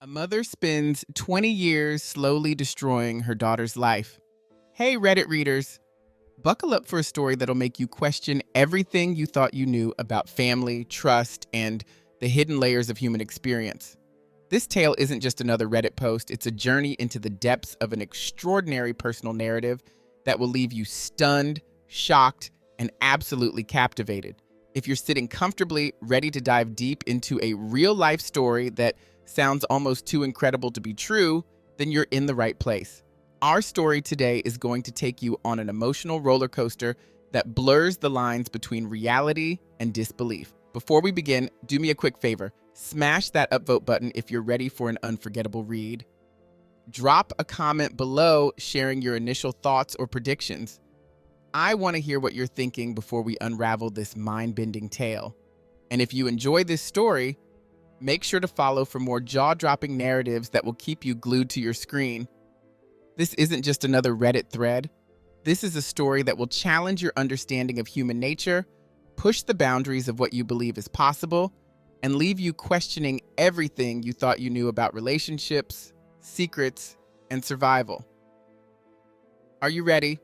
A mother spends 20 years slowly destroying her daughter's life. Hey, Reddit readers, buckle up for a story that'll make you question everything you thought you knew about family, trust, and the hidden layers of human experience. This tale isn't just another Reddit post, it's a journey into the depths of an extraordinary personal narrative that will leave you stunned, shocked, and absolutely captivated. If you're sitting comfortably, ready to dive deep into a real life story that sounds almost too incredible to be true, then you're in the right place. Our story today is going to take you on an emotional roller coaster that blurs the lines between reality and disbelief. Before we begin, do me a quick favor. Smash that upvote button if you're ready for an unforgettable read. Drop a comment below sharing your initial thoughts or predictions. I want to hear what you're thinking before we unravel this mind-bending tale. And if you enjoy this story, make sure to follow for more jaw-dropping narratives that will keep you glued to your screen. This isn't just another Reddit thread. This is a story that will challenge your understanding of human nature, push the boundaries of what you believe is possible, and leave you questioning everything you thought you knew about relationships, secrets, and survival. Are you ready?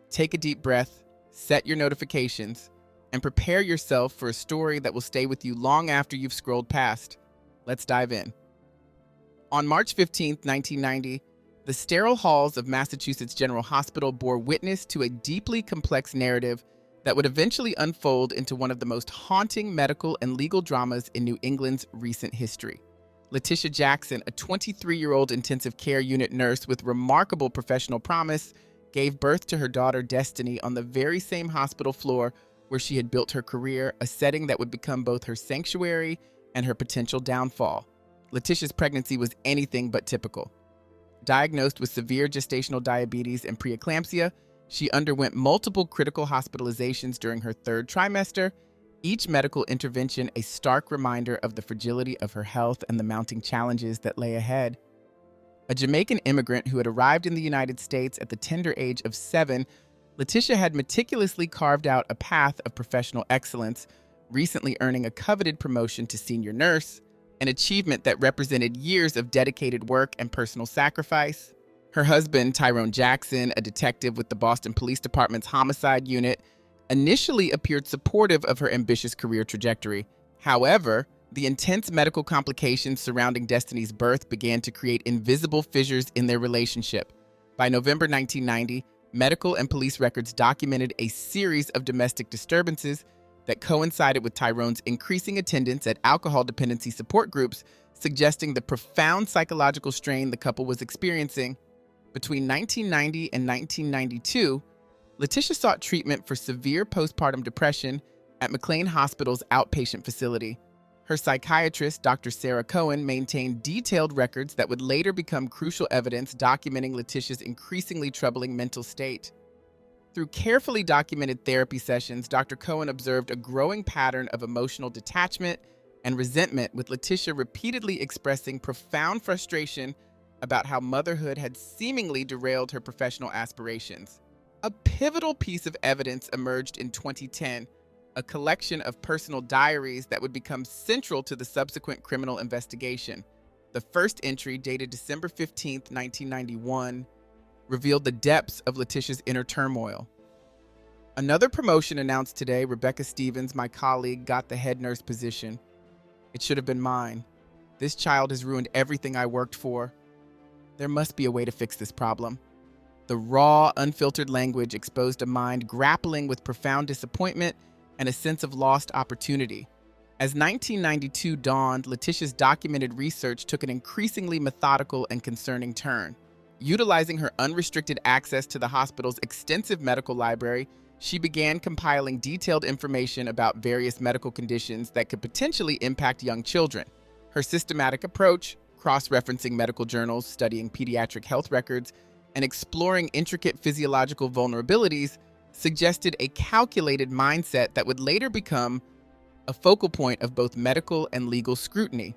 Take a deep breath, set your notifications, and prepare yourself for a story that will stay with you long after you've scrolled past. Let's dive in. On March 15th, 1990, the sterile halls of Massachusetts General Hospital bore witness to a deeply complex narrative that would eventually unfold into one of the most haunting medical and legal dramas in New England's recent history. Letitia Jackson, a 23-year-old intensive care unit nurse with remarkable professional promise, gave birth to her daughter Destiny on the very same hospital floor where she had built her career, a setting that would become both her sanctuary and her potential downfall. Letitia's pregnancy was anything but typical. Diagnosed with severe gestational diabetes and preeclampsia, she underwent multiple critical hospitalizations during her third trimester, each medical intervention a stark reminder of the fragility of her health and the mounting challenges that lay ahead. A Jamaican immigrant who had arrived in the United States at the tender age of 7, Letitia had meticulously carved out a path of professional excellence, recently earning a coveted promotion to senior nurse, an achievement that represented years of dedicated work and personal sacrifice. Her husband, Tyrone Jackson, a detective with the Boston Police Department's homicide unit, initially appeared supportive of her ambitious career trajectory. However, the intense medical complications surrounding Destiny's birth began to create invisible fissures in their relationship. By November 1990, medical and police records documented a series of domestic disturbances that coincided with Tyrone's increasing attendance at alcohol dependency support groups, suggesting the profound psychological strain the couple was experiencing. Between 1990 and 1992, Letitia sought treatment for severe postpartum depression at McLean Hospital's outpatient facility. Her psychiatrist, Dr. Sarah Cohen, maintained detailed records that would later become crucial evidence documenting Letitia's increasingly troubling mental state. Through carefully documented therapy sessions, Dr. Cohen observed a growing pattern of emotional detachment and resentment, with Letitia repeatedly expressing profound frustration about how motherhood had seemingly derailed her professional aspirations. A pivotal piece of evidence emerged in 2010, a collection of personal diaries that would become central to the subsequent criminal investigation. The first entry, dated December 15, 1991, revealed the depths of Letitia's inner turmoil. Another promotion announced today. Rebecca Stevens, my colleague, got the head nurse position. It should have been mine. This child has ruined everything I worked for. There must be a way to fix this problem. The raw, unfiltered language exposed a mind grappling with profound disappointment and a sense of lost opportunity. As 1992 dawned, Letitia's documented research took an increasingly methodical and concerning turn. Utilizing her unrestricted access to the hospital's extensive medical library, she began compiling detailed information about various medical conditions that could potentially impact young children. Her systematic approach, cross-referencing medical journals, studying pediatric health records, and exploring intricate physiological vulnerabilities, suggested a calculated mindset that would later become a focal point of both medical and legal scrutiny.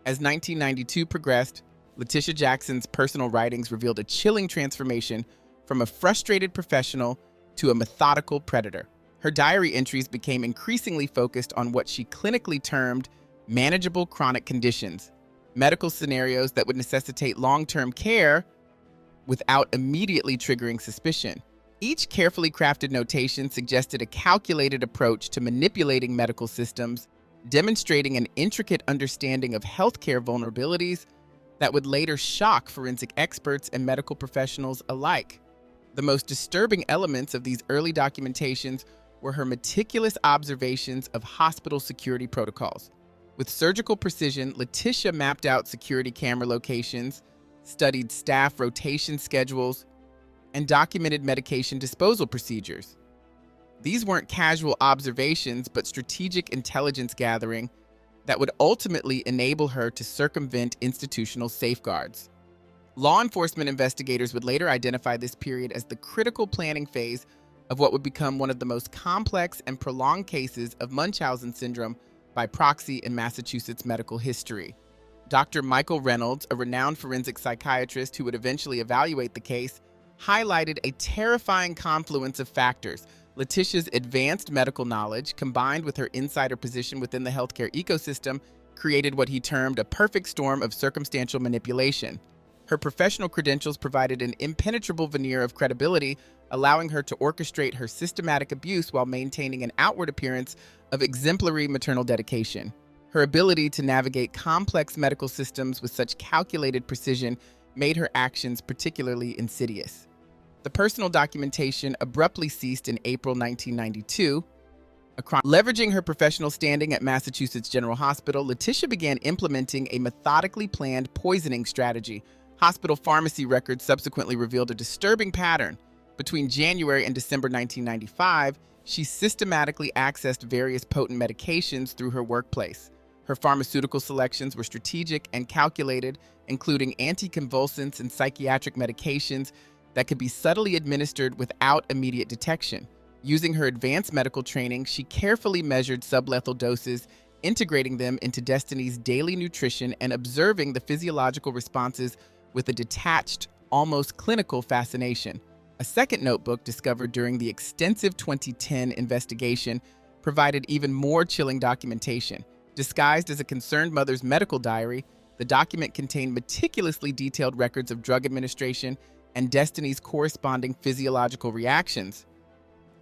As 1992 progressed, Letitia Jackson's personal writings revealed a chilling transformation from a frustrated professional to a methodical predator. Her diary entries became increasingly focused on what she clinically termed manageable chronic conditions, medical scenarios that would necessitate long-term care without immediately triggering suspicion. Each carefully crafted notation suggested a calculated approach to manipulating medical systems, demonstrating an intricate understanding of healthcare vulnerabilities that would later shock forensic experts and medical professionals alike. The most disturbing elements of these early documentations were her meticulous observations of hospital security protocols. With surgical precision, Letitia mapped out security camera locations, studied staff rotation schedules, and documented medication disposal procedures. These weren't casual observations, but strategic intelligence gathering that would ultimately enable her to circumvent institutional safeguards. Law enforcement investigators would later identify this period as the critical planning phase of what would become one of the most complex and prolonged cases of Munchausen syndrome by proxy in Massachusetts medical history. Dr. Michael Reynolds, a renowned forensic psychiatrist who would eventually evaluate the case, highlighted a terrifying confluence of factors. Letitia's advanced medical knowledge, combined with her insider position within the healthcare ecosystem, created what he termed a perfect storm of circumstantial manipulation. Her professional credentials provided an impenetrable veneer of credibility, allowing her to orchestrate her systematic abuse while maintaining an outward appearance of exemplary maternal dedication. Her ability to navigate complex medical systems with such calculated precision made her actions particularly insidious. The personal documentation abruptly ceased in April 1992. Leveraging her professional standing at Massachusetts General Hospital, Letitia began implementing a methodically planned poisoning strategy. Hospital pharmacy records subsequently revealed a disturbing pattern. Between January and December 1995, she systematically accessed various potent medications through her workplace. Her pharmaceutical selections were strategic and calculated, including anticonvulsants and psychiatric medications that could be subtly administered without immediate detection. Using her advanced medical training, she carefully measured sublethal doses, integrating them into Destiny's daily nutrition and observing the physiological responses with a detached, almost clinical fascination. A second notebook discovered during the extensive 2010 investigation provided even more chilling documentation. Disguised as a concerned mother's medical diary, the document contained meticulously detailed records of drug administration and Destiny's corresponding physiological reactions.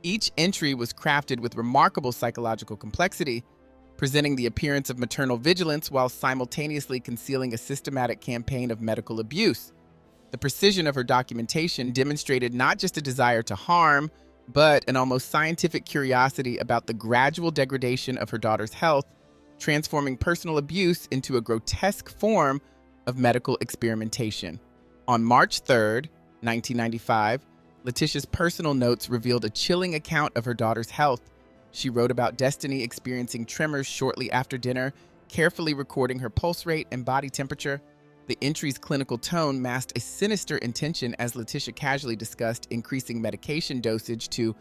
Each entry was crafted with remarkable psychological complexity, presenting the appearance of maternal vigilance while simultaneously concealing a systematic campaign of medical abuse. The precision of her documentation demonstrated not just a desire to harm, but an almost scientific curiosity about the gradual degradation of her daughter's health, transforming personal abuse into a grotesque form of medical experimentation. On March 3rd, 1995, Letitia's personal notes revealed a chilling account of her daughter's health. She wrote about Destiny experiencing tremors shortly after dinner, carefully recording her pulse rate and body temperature. The entry's clinical tone masked a sinister intention as Letitia casually discussed increasing medication dosage to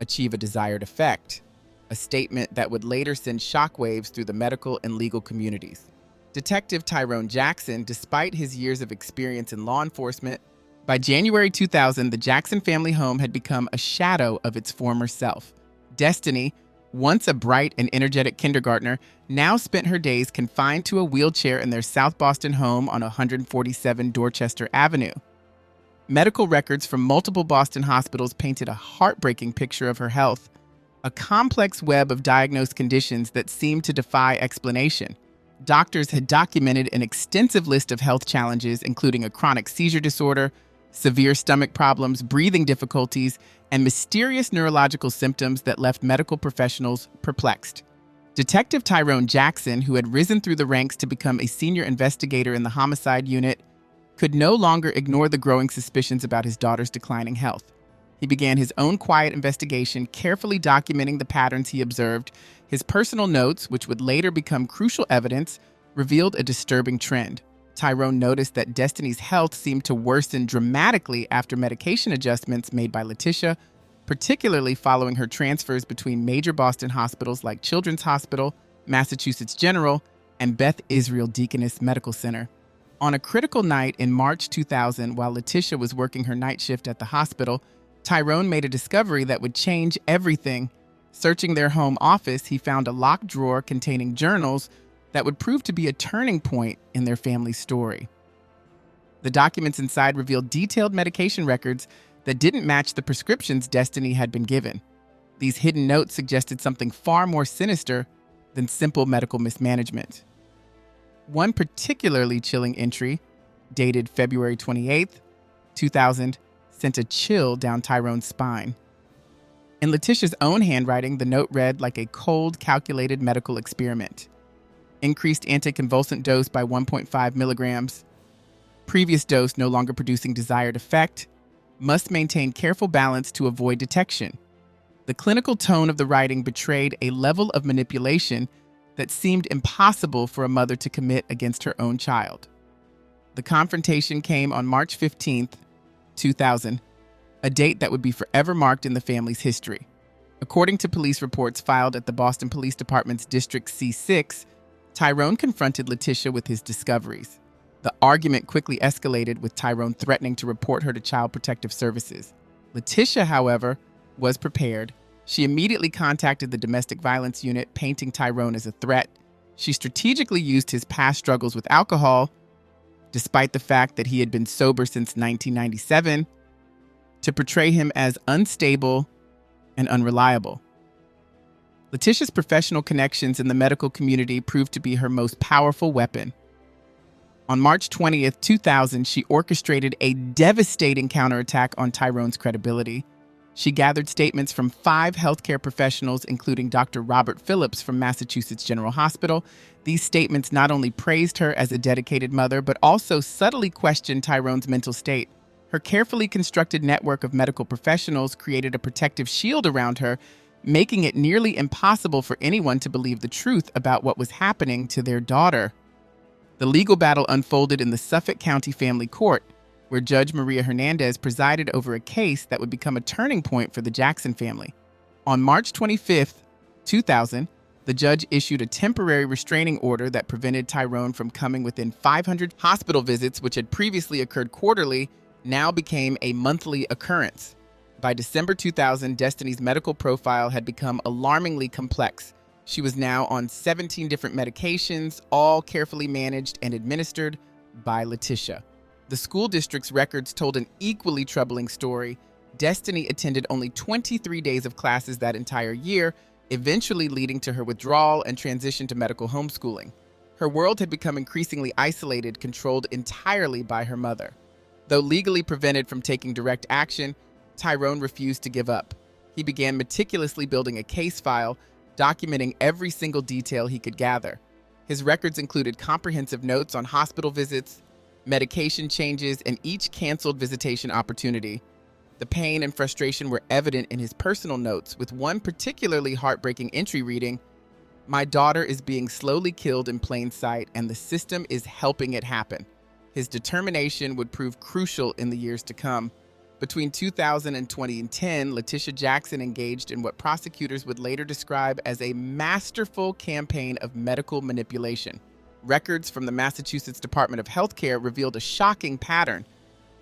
achieve a desired effect, a statement that would later send shockwaves through the medical and legal communities. Detective Tyrone Jackson, despite his years of experience in law enforcement, by January 2000, the Jackson family home had become a shadow of its former self. Destiny, once a bright and energetic kindergartner, now spent her days confined to a wheelchair in their South Boston home on 147 Dorchester Avenue. Medical records from multiple Boston hospitals painted a heartbreaking picture of her health, a complex web of diagnosed conditions that seemed to defy explanation. Doctors had documented an extensive list of health challenges, including a chronic seizure disorder, severe stomach problems, breathing difficulties, and mysterious neurological symptoms that left medical professionals perplexed. Detective Tyrone Jackson, who had risen through the ranks to become a senior investigator in the homicide unit, could no longer ignore the growing suspicions about his daughter's declining health. He began his own quiet investigation, carefully documenting the patterns he observed. His personal notes, which would later become crucial evidence, revealed a disturbing trend. Tyrone noticed that Destiny's health seemed to worsen dramatically after medication adjustments made by Letitia, particularly following her transfers between major Boston hospitals like Children's Hospital, Massachusetts General, and Beth Israel Deaconess Medical Center. On a critical night in March 2000, while Letitia was working her night shift at the hospital, Tyrone made a discovery that would change everything. Searching their home office, he found a locked drawer containing journals that would prove to be a turning point in their family's story. The documents inside revealed detailed medication records that didn't match the prescriptions Destiny had been given. These hidden notes suggested something far more sinister than simple medical mismanagement. One particularly chilling entry, dated February 28, 2000, sent a chill down Tyrone's spine. In Letitia's own handwriting, the note read like a cold, calculated medical experiment. Increased anticonvulsant dose by 1.5 milligrams. Previous dose no longer producing desired effect. Must maintain careful balance to avoid detection. The clinical tone of the writing betrayed a level of manipulation that seemed impossible for a mother to commit against her own child. The confrontation came on March 15, 2000, a date that would be forever marked in the family's history. According to police reports filed at the Boston Police Department's District C6, Tyrone confronted Letitia with his discoveries. The argument quickly escalated, with Tyrone threatening to report her to Child Protective Services. Letitia, however, was prepared. She immediately contacted the domestic violence unit, painting Tyrone as a threat. She strategically used his past struggles with alcohol, despite the fact that he had been sober since 1997, to portray him as unstable and unreliable. Letitia's professional connections in the medical community proved to be her most powerful weapon. On March 20th, 2000, she orchestrated a devastating counterattack on Tyrone's credibility. She gathered statements from 5 healthcare professionals, including Dr. Robert Phillips from Massachusetts General Hospital. These statements not only praised her as a dedicated mother, but also subtly questioned Tyrone's mental state. Her carefully constructed network of medical professionals created a protective shield around her, making it nearly impossible for anyone to believe the truth about what was happening to their daughter. The legal battle unfolded in the Suffolk County Family Court, where Judge Maria Hernandez presided over a case that would become a turning point for the Jackson family. On March 25, 2000, the judge issued a temporary restraining order that prevented Tyrone from coming within 500 hospital visits, which had previously occurred quarterly, now became a monthly occurrence. By December 2000, Destiny's medical profile had become alarmingly complex. She was now on 17 different medications, all carefully managed and administered by Letitia. The school district's records told an equally troubling story. Destiny attended only 23 days of classes that entire year, eventually leading to her withdrawal and transition to medical homeschooling. Her world had become increasingly isolated, controlled entirely by her mother. Though legally prevented from taking direct action, Tyrone refused to give up. He began meticulously building a case file, documenting every single detail he could gather. His records included comprehensive notes on hospital visits, medication changes, and each canceled visitation opportunity. The pain and frustration were evident in his personal notes, with one particularly heartbreaking entry reading, "My daughter is being slowly killed in plain sight, and the system is helping it happen." His determination would prove crucial in the years to come. Between 2000 and 2010, Letitia Jackson engaged in what prosecutors would later describe as a masterful campaign of medical manipulation. Records from the Massachusetts Department of Healthcare revealed a shocking pattern.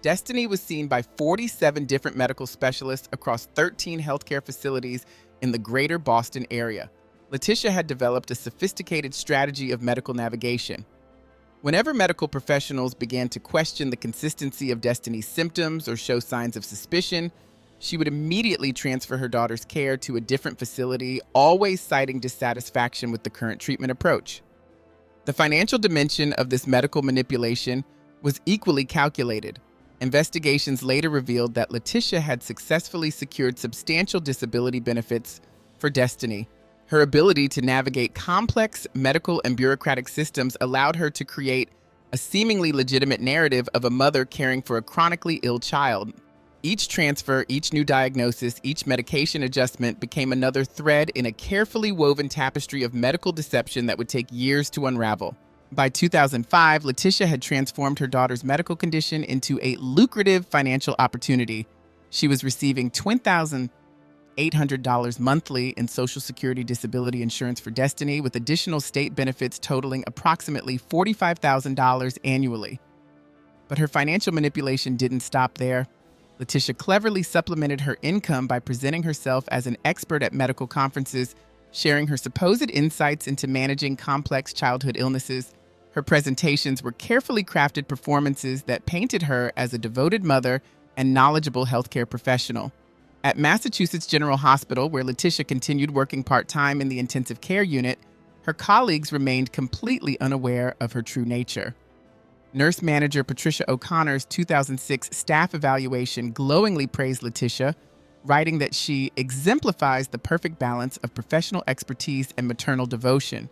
Destiny was seen by 47 different medical specialists across 13 healthcare facilities in the greater Boston area. Letitia had developed a sophisticated strategy of medical navigation. Whenever medical professionals began to question the consistency of Destiny's symptoms or show signs of suspicion, she would immediately transfer her daughter's care to a different facility, always citing dissatisfaction with the current treatment approach. The financial dimension of this medical manipulation was equally calculated. Investigations later revealed that Letitia had successfully secured substantial disability benefits for Destiny. Her ability to navigate complex medical and bureaucratic systems allowed her to create a seemingly legitimate narrative of a mother caring for a chronically ill child. Each transfer, each new diagnosis, each medication adjustment became another thread in a carefully woven tapestry of medical deception that would take years to unravel. By 2005, Letitia had transformed her daughter's medical condition into a lucrative financial opportunity. She was receiving $20,800 monthly in Social Security disability insurance for Destiny, with additional state benefits totaling approximately $45,000 annually. But her financial manipulation didn't stop there. Letitia cleverly supplemented her income by presenting herself as an expert at medical conferences, sharing her supposed insights into managing complex childhood illnesses. Her presentations were carefully crafted performances that painted her as a devoted mother and knowledgeable healthcare professional. At Massachusetts General Hospital, where Letitia continued working part-time in the intensive care unit, her colleagues remained completely unaware of her true nature. Nurse manager Patricia O'Connor's 2006 staff evaluation glowingly praised Letitia, writing that she exemplifies the perfect balance of professional expertise and maternal devotion.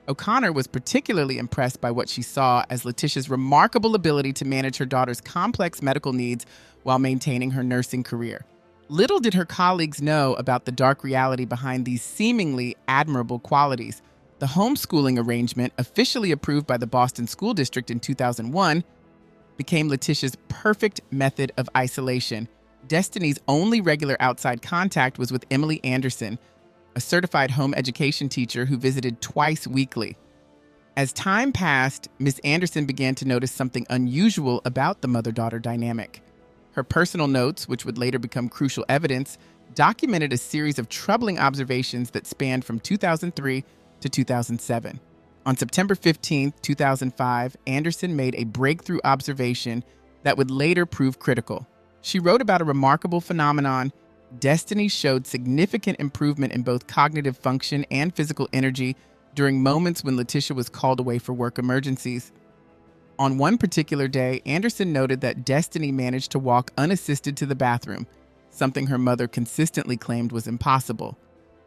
O'Connor was particularly impressed by what she saw as Letitia's remarkable ability to manage her daughter's complex medical needs while maintaining her nursing career. Little did her colleagues know about the dark reality behind these seemingly admirable qualities. The homeschooling arrangement, officially approved by the Boston School District in 2001, became Letitia's perfect method of isolation. Destiny's only regular outside contact was with Emily Anderson, a certified home education teacher who visited twice weekly. As time passed, Miss Anderson began to notice something unusual about the mother-daughter dynamic. Her personal notes, which would later become crucial evidence, documented a series of troubling observations that spanned from 2003 to 2007. On September 15, 2005, Anderson made a breakthrough observation that would later prove critical. She wrote about a remarkable phenomenon. Destiny showed significant improvement in both cognitive function and physical energy during moments when Letitia was called away for work emergencies. On one particular day, Anderson noted that Destiny managed to walk unassisted to the bathroom, something her mother consistently claimed was impossible.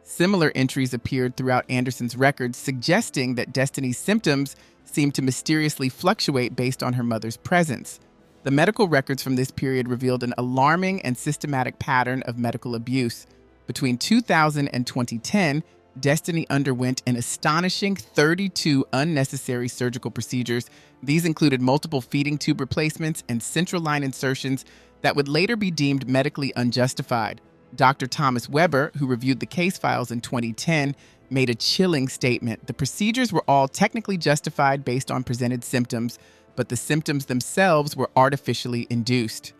Similar entries appeared throughout Anderson's records, suggesting that Destiny's symptoms seemed to mysteriously fluctuate based on her mother's presence. The medical records from this period revealed an alarming and systematic pattern of medical abuse. Between 2000 and 2010, Destiny underwent an astonishing 32 unnecessary surgical procedures. These included multiple feeding tube replacements and central line insertions that would later be deemed medically unjustified. Dr. Thomas Weber, who reviewed the case files in 2010, made a chilling statement. The procedures were all technically justified based on presented symptoms, but the symptoms themselves were artificially induced.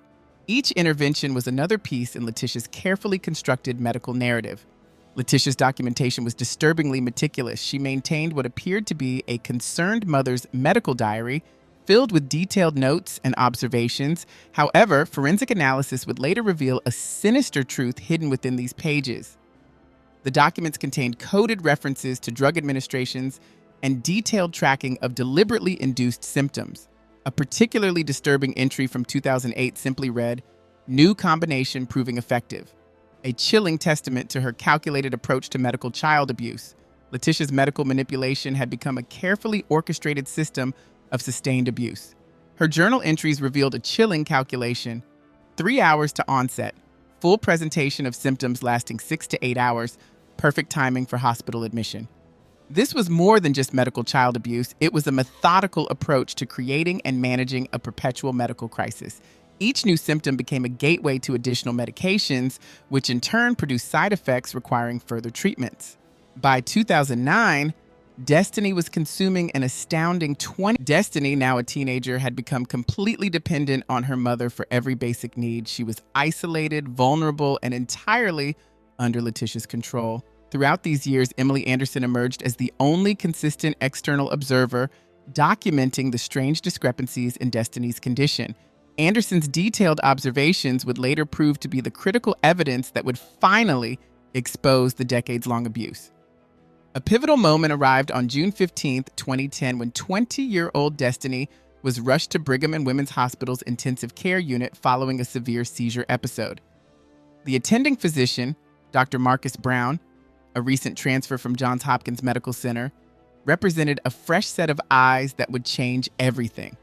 Each intervention was another piece in Letitia's carefully constructed medical narrative. Letitia's documentation was disturbingly meticulous. She maintained what appeared to be a concerned mother's medical diary, filled with detailed notes and observations. However, forensic analysis would later reveal a sinister truth hidden within these pages. The documents contained coded references to drug administrations and detailed tracking of deliberately induced symptoms. A particularly disturbing entry from 2008 simply read, "New combination proving effective," a chilling testament to her calculated approach to medical child abuse. Letitia's medical manipulation had become a carefully orchestrated system of sustained abuse. Her journal entries revealed a chilling calculation: 3 hours to onset, full presentation of symptoms lasting 6 to 8 hours, perfect timing for hospital admission. This was more than just medical child abuse. It was a methodical approach to creating and managing a perpetual medical crisis. Each new symptom became a gateway to additional medications, which in turn produced side effects requiring further treatments. By 2009, Destiny was consuming an astounding 20. Destiny, now a teenager, had become completely dependent on her mother for every basic need. She was isolated, vulnerable, and entirely under Letitia's control. Throughout these years, Emily Anderson emerged as the only consistent external observer, documenting the strange discrepancies in Destiny's condition. Anderson's detailed observations would later prove to be the critical evidence that would finally expose the decades-long abuse. A pivotal moment arrived on June 15, 2010, when 20-year-old Destiny was rushed to Brigham and Women's Hospital's intensive care unit following a severe seizure episode. The attending physician, Dr. Marcus Brown, a recent transfer from Johns Hopkins Medical Center, represented a fresh set of eyes that would change everything.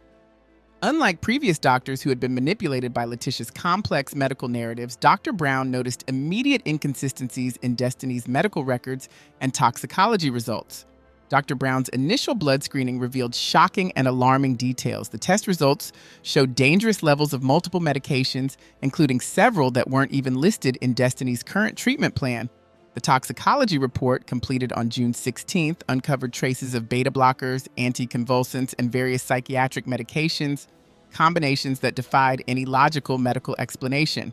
Unlike previous doctors who had been manipulated by Letitia's complex medical narratives, Dr. Brown noticed immediate inconsistencies in Destiny's medical records and toxicology results. Dr. Brown's initial blood screening revealed shocking and alarming details. The test results showed dangerous levels of multiple medications, including several that weren't even listed in Destiny's current treatment plan. The toxicology report, completed on June 16th, uncovered traces of beta blockers, anticonvulsants, and various psychiatric medications, combinations that defied any logical medical explanation.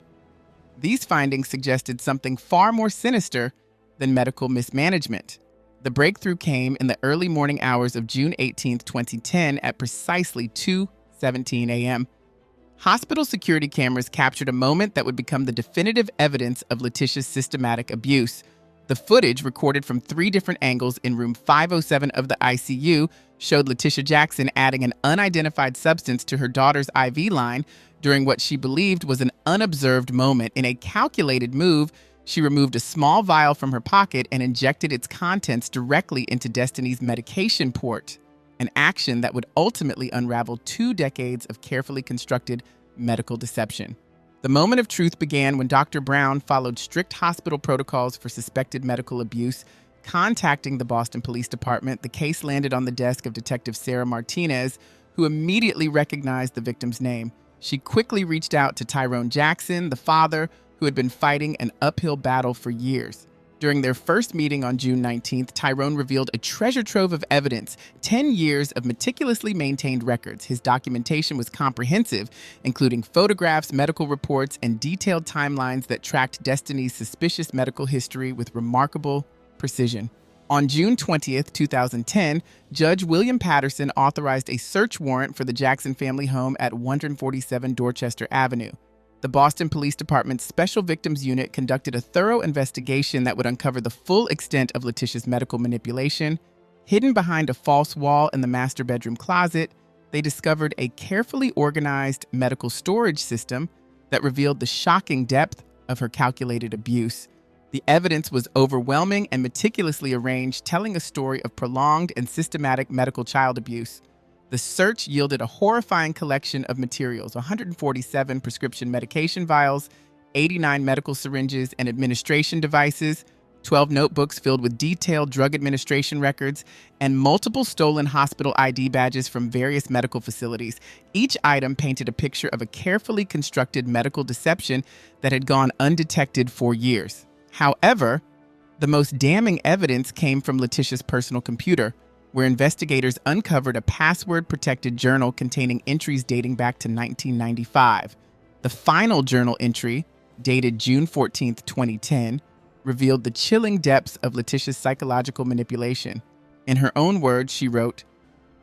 These findings suggested something far more sinister. than medical mismanagement. The breakthrough came in the early morning hours of June 18, 2010 at precisely 2:17 a.m. Hospital security cameras captured a moment that would become the definitive evidence of Letitia's systematic abuse. The footage, recorded from 3 different angles in room 507 of the ICU, showed Letitia Jackson adding an unidentified substance to her daughter's IV line during what she believed was an unobserved moment. In a calculated move, she removed a small vial from her pocket and injected its contents directly into Destiny's medication port, an action that would ultimately unravel 2 decades of carefully constructed medical deception. The moment of truth began when Dr. Brown followed strict hospital protocols for suspected medical abuse. Contacting the Boston Police Department, the case landed on the desk of Detective Sarah Martinez, who immediately recognized the victim's name. She quickly reached out to Tyrone Jackson, the father, who had been fighting an uphill battle for years. During their first meeting on June 19th, Tyrone revealed a treasure trove of evidence, 10 years of meticulously maintained records. His documentation was comprehensive, including photographs, medical reports, and detailed timelines that tracked Destiny's suspicious medical history with remarkable precision. On June 20th, 2010, Judge William Patterson authorized a search warrant for the Jackson family home at 147 Dorchester Avenue. The Boston Police Department's Special Victims Unit conducted a thorough investigation that would uncover the full extent of Letitia's medical manipulation. Hidden behind a false wall in the master bedroom closet, they discovered a carefully organized medical storage system that revealed the shocking depth of her calculated abuse. The evidence was overwhelming and meticulously arranged, telling a story of prolonged and systematic medical child abuse. The search yielded a horrifying collection of materials: 147 prescription medication vials, 89 medical syringes and administration devices, 12 notebooks filled with detailed drug administration records, and multiple stolen hospital ID badges from various medical facilities. Each item painted a picture of a carefully constructed medical deception that had gone undetected for years. However, the most damning evidence came from Letitia's personal computer, where investigators uncovered a password-protected journal containing entries dating back to 1995. The final journal entry, dated June 14, 2010, revealed the chilling depths of Letitia's psychological manipulation. In her own words, she wrote,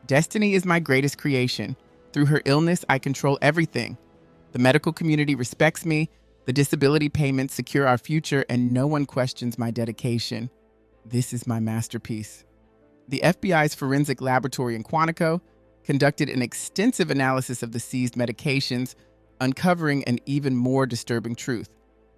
"Destiny is my greatest creation. Through her illness, I control everything. The medical community respects me, the disability payments secure our future, and no one questions my dedication. This is my masterpiece." The FBI's forensic laboratory in Quantico conducted an extensive analysis of the seized medications, uncovering an even more disturbing truth.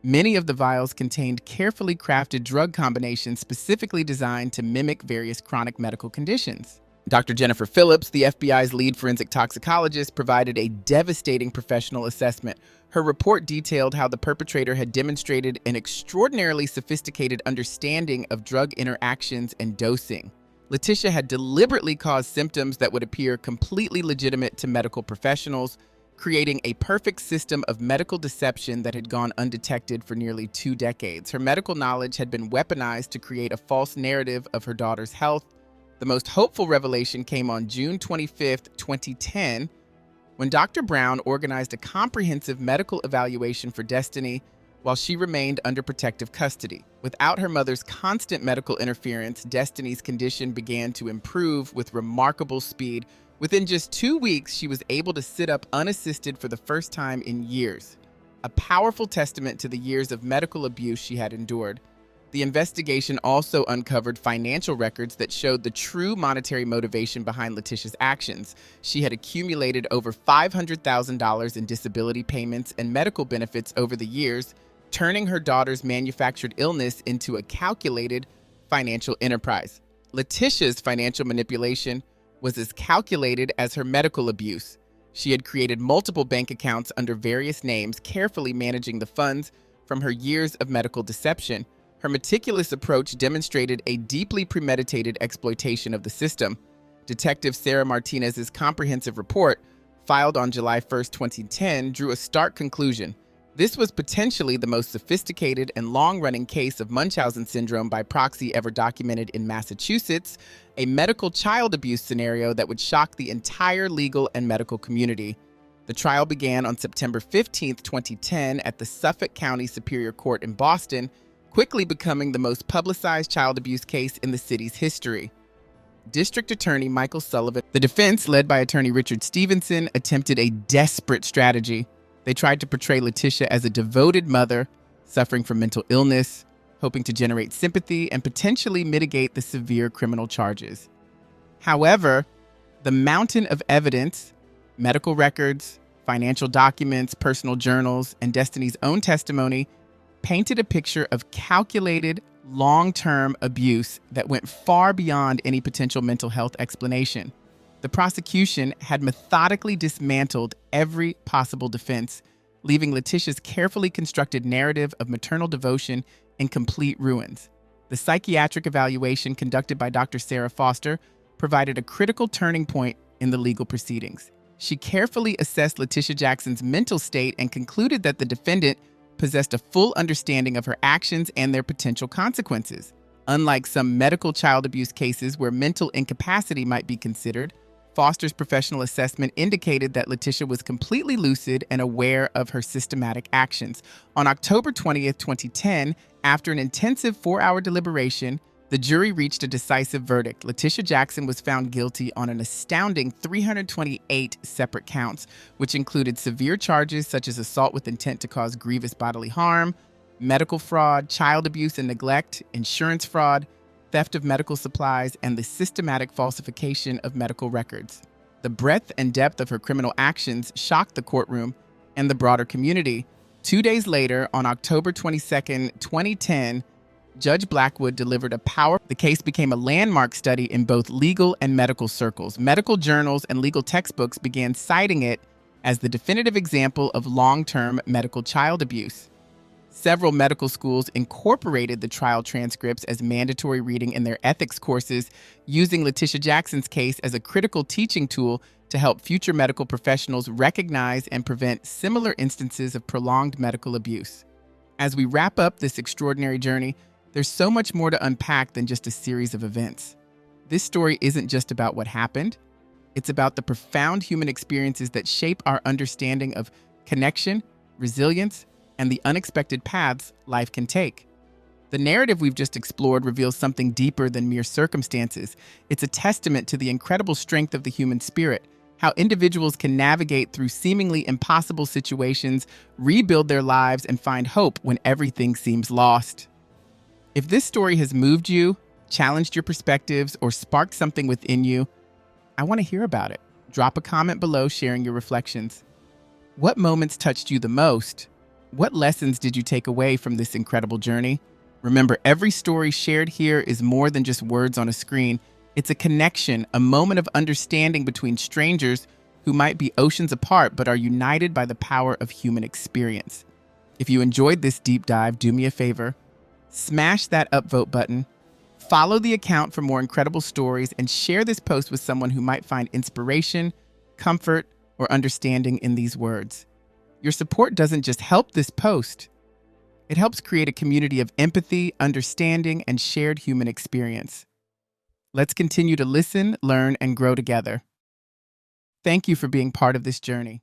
Many of the vials contained carefully crafted drug combinations specifically designed to mimic various chronic medical conditions. Dr. Jennifer Phillips, the FBI's lead forensic toxicologist, provided a devastating professional assessment. Her report detailed how the perpetrator had demonstrated an extraordinarily sophisticated understanding of drug interactions and dosing. Letitia had deliberately caused symptoms that would appear completely legitimate to medical professionals, creating a perfect system of medical deception that had gone undetected for nearly 2 decades. Her medical knowledge had been weaponized to create a false narrative of her daughter's health. The most hopeful revelation came on June 25, 2010, when Dr. Brown organized a comprehensive medical evaluation for Destiny while she remained under protective custody. Without her mother's constant medical interference, Destiny's condition began to improve with remarkable speed. Within just 2 weeks, she was able to sit up unassisted for the first time in years, a powerful testament to the years of medical abuse she had endured. The investigation also uncovered financial records that showed the true monetary motivation behind Letitia's actions. She had accumulated over $500,000 in disability payments and medical benefits over the years, turning her daughter's manufactured illness into a calculated financial enterprise. Letitia's financial manipulation was as calculated as her medical abuse. She had created multiple bank accounts under various names, carefully managing the funds from her years of medical deception. Her meticulous approach demonstrated a deeply premeditated exploitation of the system. Detective Sarah Martinez's comprehensive report, filed on July 1, 2010, drew a stark conclusion. This was potentially the most sophisticated and long-running case of Munchausen syndrome by proxy ever documented in Massachusetts, a medical child abuse scenario that would shock the entire legal and medical community. The trial began on September 15, 2010, at the Suffolk County Superior Court in Boston. quickly becoming the most publicized child abuse case in the city's history. District Attorney Michael Sullivan, the defense, led by attorney Richard Stevenson, attempted a desperate strategy. They tried to portray Letitia as a devoted mother, suffering from mental illness, hoping to generate sympathy and potentially mitigate the severe criminal charges. However, the mountain of evidence, medical records, financial documents, personal journals, and Destiny's own testimony painted a picture of calculated, long-term abuse that went far beyond any potential mental health explanation. The prosecution had methodically dismantled every possible defense, leaving Letitia's carefully constructed narrative of maternal devotion in complete ruins. The psychiatric evaluation conducted by Dr. Sarah Foster provided a critical turning point in the legal proceedings. She carefully assessed Letitia Jackson's mental state and concluded that the defendant possessed a full understanding of her actions and their potential consequences. Unlike some medical child abuse cases where mental incapacity might be considered, Foster's professional assessment indicated that Letitia was completely lucid and aware of her systematic actions. On October 20th, 2010, after an intensive 4-hour deliberation, the jury reached a decisive verdict. Letitia Jackson was found guilty on an astounding 328 separate counts, which included severe charges such as assault with intent to cause grievous bodily harm, medical fraud, child abuse and neglect, insurance fraud, theft of medical supplies, and the systematic falsification of medical records. The breadth and depth of her criminal actions shocked the courtroom and the broader community. 2 days later, on October 22nd, 2010, Judge Blackwood delivered the case became a landmark study in both legal and medical circles. Medical journals and legal textbooks began citing it as the definitive example of long-term medical child abuse. Several medical schools incorporated the trial transcripts as mandatory reading in their ethics courses, using Letitia Jackson's case as a critical teaching tool to help future medical professionals recognize and prevent similar instances of prolonged medical abuse. As we wrap up this extraordinary journey, there's so much more to unpack than just a series of events. This story isn't just about what happened. It's about the profound human experiences that shape our understanding of connection, resilience, and the unexpected paths life can take. The narrative we've just explored reveals something deeper than mere circumstances. It's a testament to the incredible strength of the human spirit, how individuals can navigate through seemingly impossible situations, rebuild their lives, and find hope when everything seems lost. If this story has moved you, challenged your perspectives, or sparked something within you, I want to hear about it. Drop a comment below sharing your reflections. What moments touched you the most? What lessons did you take away from this incredible journey? Remember, every story shared here is more than just words on a screen. It's a connection, a moment of understanding between strangers who might be oceans apart but are united by the power of human experience. If you enjoyed this deep dive, do me a favor. Smash that upvote button, follow the account for more incredible stories, and share this post with someone who might find inspiration, comfort, or understanding in these words. Your support doesn't just help this post, it helps create a community of empathy, understanding, and shared human experience. Let's continue to listen, learn, and grow together. Thank you for being part of this journey.